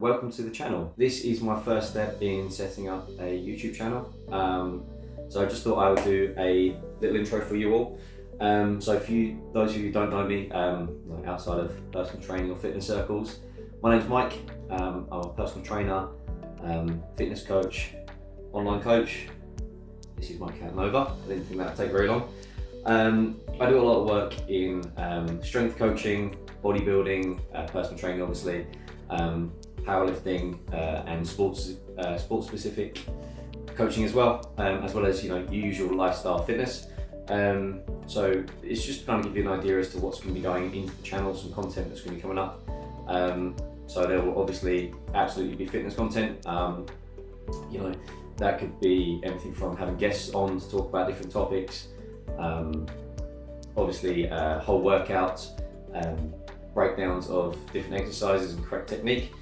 Welcome to the channel. This is my first step in setting up a YouTube channel. So I just thought I would do a little intro for you all. So those of you who don't know me, like outside of personal training or fitness circles, my name's Mike. I'm a personal trainer, fitness coach, online coach. This is my cat Nova. I didn't think that would take very long. I do a lot of work in strength coaching, bodybuilding, personal training obviously, powerlifting and sports specific coaching as well as your usual lifestyle fitness. So it's just to kind of give you an idea as to what's going to be going into the channel, some content that's going to be coming up. So there will obviously absolutely be fitness content. That could be anything from having guests on to talk about different topics, obviously whole workouts, breakdowns of different exercises and correct technique.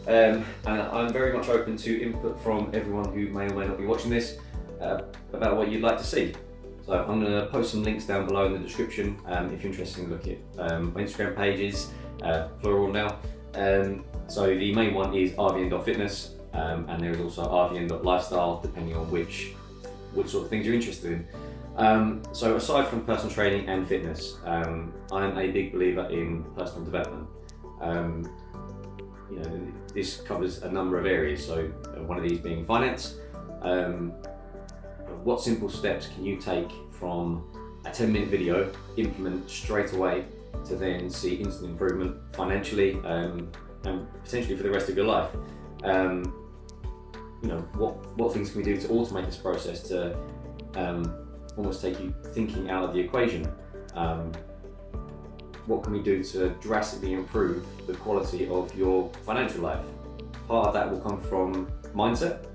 And I'm very much open to input from everyone who may or may not be watching this about what you'd like to see. So I'm going to post some links down below in the description if you're interested in looking at my Instagram pages, plural now. So the main one is rvn.fitness, and there is also rvn.lifestyle, depending on which sort of things you're interested in. So aside from personal training and fitness, I'm a big believer in personal development. This covers a number of areas, so one of these being finance. What simple steps can you take from a 10-minute video, implement straight away to then see instant improvement financially and potentially for the rest of your life? What things can we do to automate this process to almost take you thinking out of the equation? What can we do to drastically improve the quality of your financial life? Part of that will come from mindset.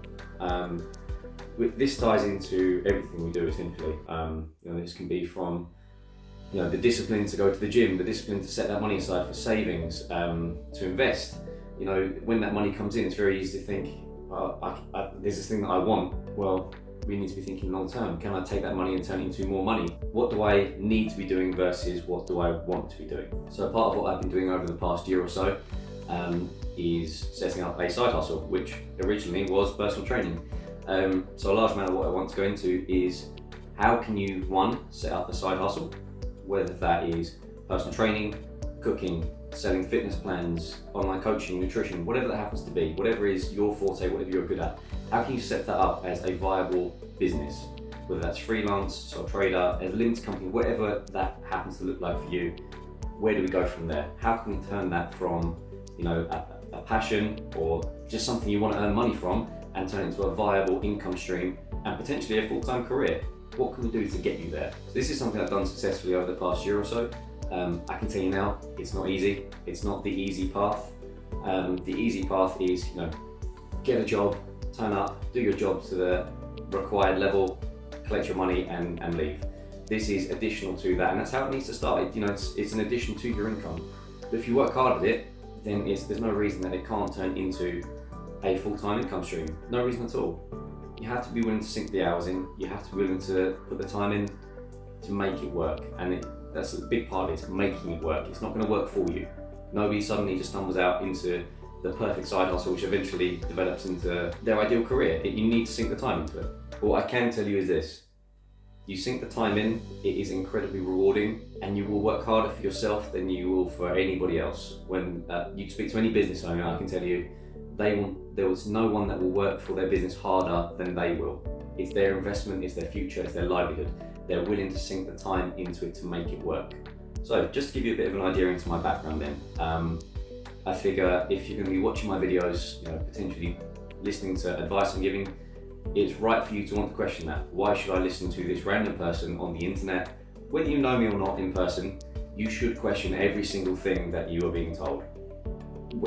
This ties into everything we do essentially. This can be from the discipline to go to the gym, the discipline to set that money aside for savings, to invest. When that money comes in, it's very easy to think, there's this thing that I want. Well, we need to be thinking long term. Can I take that money and turn it into more money? What do I need to be doing versus what do I want to be doing? So part of what I've been doing over the past year or so is setting up a side hustle, which originally was personal training. So a large amount of what I want to go into is how can you, one, set up a side hustle, whether that is personal training, cooking, selling fitness plans, online coaching, nutrition, whatever that happens to be, whatever is your forte, whatever you're good at, how can you set that up as a viable business? Whether that's freelance, sole trader, a limited company, whatever that happens to look like for you, where do we go from there? How can we turn that from a passion or just something you want to earn money from and turn it into a viable income stream and potentially a full-time career? What can we do to get you there? So this is something I've done successfully over the past year or so. I can tell you now, it's not easy. It's not the easy path. The easy path is, get a job, turn up, do your job to the required level, collect your money and leave. This is additional to that, and that's how it needs to start. It's an addition to your income. But if you work hard at it, then there's no reason that it can't turn into a full-time income stream. No reason at all. You have to be willing to sink the hours in. You have to be willing to put the time in to make it work. And that's a big part of it, making it work. It's not going to work for you. Nobody suddenly just stumbles out into the perfect side hustle, which eventually develops into their ideal career. You need to sink the time into it. But what I can tell you is this. You sink the time in, it is incredibly rewarding, and you will work harder for yourself than you will for anybody else. When you speak to any business owner, I can tell you, there was no one that will work for their business harder than they will. It's their investment, it's their future, it's their livelihood. They're willing to sink the time into it to make it work. So just to give you a bit of an idea into my background then, I figure if you're going to be watching my videos, potentially listening to advice I'm giving, it's right for you to want to question that. Why should I listen to this random person on the internet? Whether you know me or not in person, you should question every single thing that you are being told.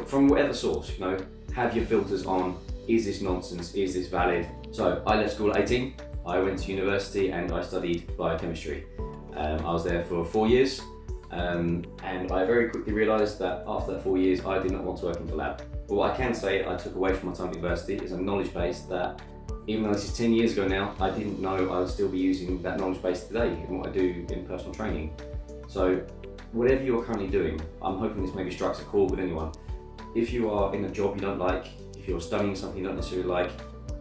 From whatever source, have your filters on. Is this nonsense? Is this valid? So I left school at 18. I went to university and I studied biochemistry. I was there for 4 years, and I very quickly realised that after that 4 years, I did not want to work in the lab. But what I can say I took away from my time at university is a knowledge base that, even though this is 10 years ago now, I didn't know I would still be using that knowledge base today in what I do in personal training. So whatever you're currently doing, I'm hoping this maybe strikes a chord with anyone. if you are in a job you don't like, if you're studying something you don't necessarily like,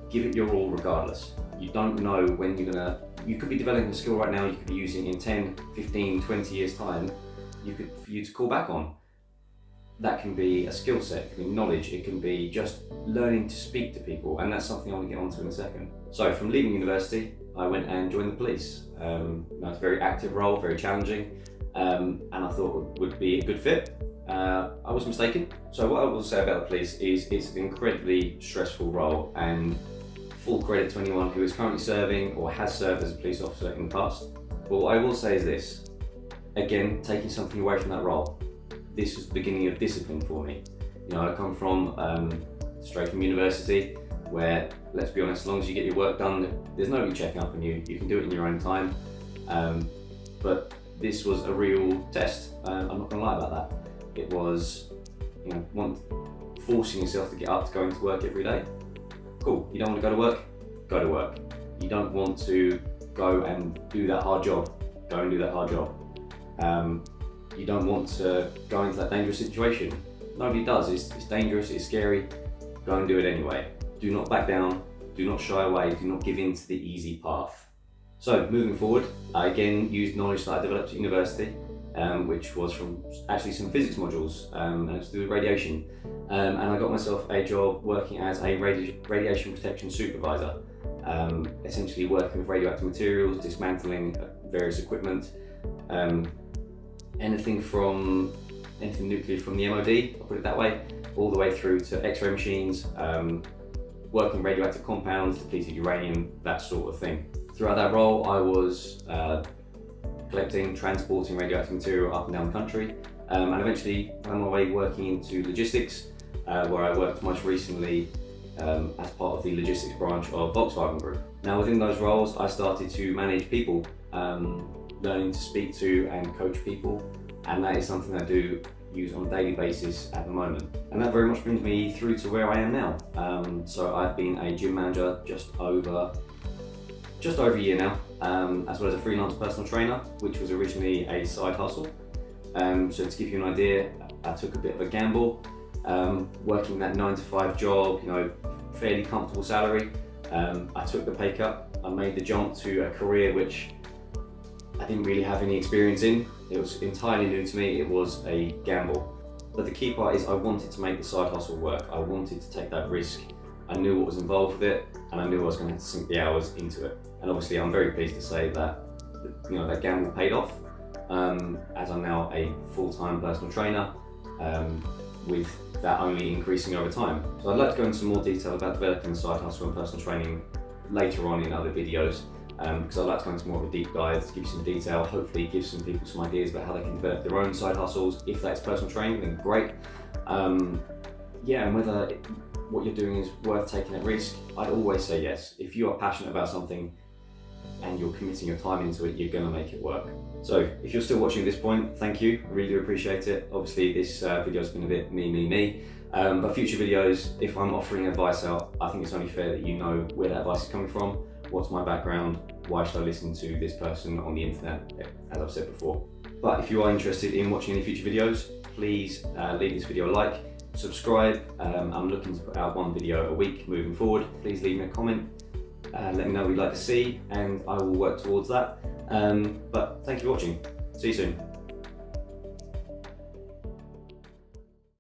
give it your all regardless. You don't know when you could be developing a skill right now, you could be using in 10, 15, 20 years time, for you to call back on. That can be a skill set, it can be knowledge, it can be just learning to speak to people, and that's something I want to get onto in a second. So from leaving university, I went and joined the police. It's a very active role, very challenging, and I thought it would be a good fit. I was mistaken. So what I will say about the police is it's an incredibly stressful role, and full credit to anyone who is currently serving or has served as a police officer in the past. But what I will say is this, again, taking something away from that role, this was the beginning of discipline for me. I come from straight from university, where, let's be honest, as long as you get your work done, there's nobody checking up on you. You can do it in your own time. But this was a real test. I'm not going to lie about that. It was, forcing yourself to get up to go into work every day. Cool. You don't want to go to work? Go to work. You don't want to go and do that hard job? Go and do that hard job. You don't want to go into that dangerous situation? Nobody does. It's dangerous, it's scary. Go and do it anyway. Do not back down, do not shy away, do not give in to the easy path. So moving forward, I again used knowledge that I developed at university, which was from actually some physics modules, and it's to do with radiation. And I got myself a job working as a radiation protection supervisor, essentially working with radioactive materials, dismantling various equipment, anything nuclear from the MOD, I'll put it that way, all the way through to X-ray machines, working radioactive compounds, depleted uranium, that sort of thing. Throughout that role, I was collecting, transporting radioactive material up and down the country, and eventually found my way working into logistics, where I worked most recently as part of the logistics branch of Volkswagen Group. Now within those roles, I started to manage people, learning to speak to and coach people, and that is something I do use on a daily basis at the moment. And that very much brings me through to where I am now. So I've been a gym manager just over a year now, as well as a freelance personal trainer, which was originally a side hustle. So to give you an idea, I took a bit of a gamble, working that 9-to-5 job, fairly comfortable salary. I took the pay cut, I made the jump to a career which I didn't really have any experience in. It was entirely new to me, it was a gamble. But the key part is I wanted to make the side hustle work. I wanted to take that risk. I knew what was involved with it, and I knew I was going to have to sink the hours into it. And obviously I'm very pleased to say that that gamble paid off, as I'm now a full-time personal trainer, with that only increasing over time. So I'd like to go into some more detail about developing the side hustle and personal training later on in other videos, because I'd like to go into more of a deep dive, to give you some detail, hopefully give some people some ideas about how they can develop their own side hustles. If that's personal training, then great. And whether what you're doing is worth taking a risk, I'd always say yes. If you are passionate about something and you're committing your time into it, you're going to make it work. So if you're still watching at this point, thank you, I really do appreciate it. Obviously this video's been a bit me, but future videos, if I'm offering advice out, I think it's only fair that you know where that advice is coming from, what's my background, why should I listen to this person on the internet, as I've said before. But if you are interested in watching any future videos, please leave this video a like, subscribe. I'm looking to put out one video a week moving forward. Please leave me a comment, let me know what you'd like to see, and I will work towards that. But thank you for watching. See you soon.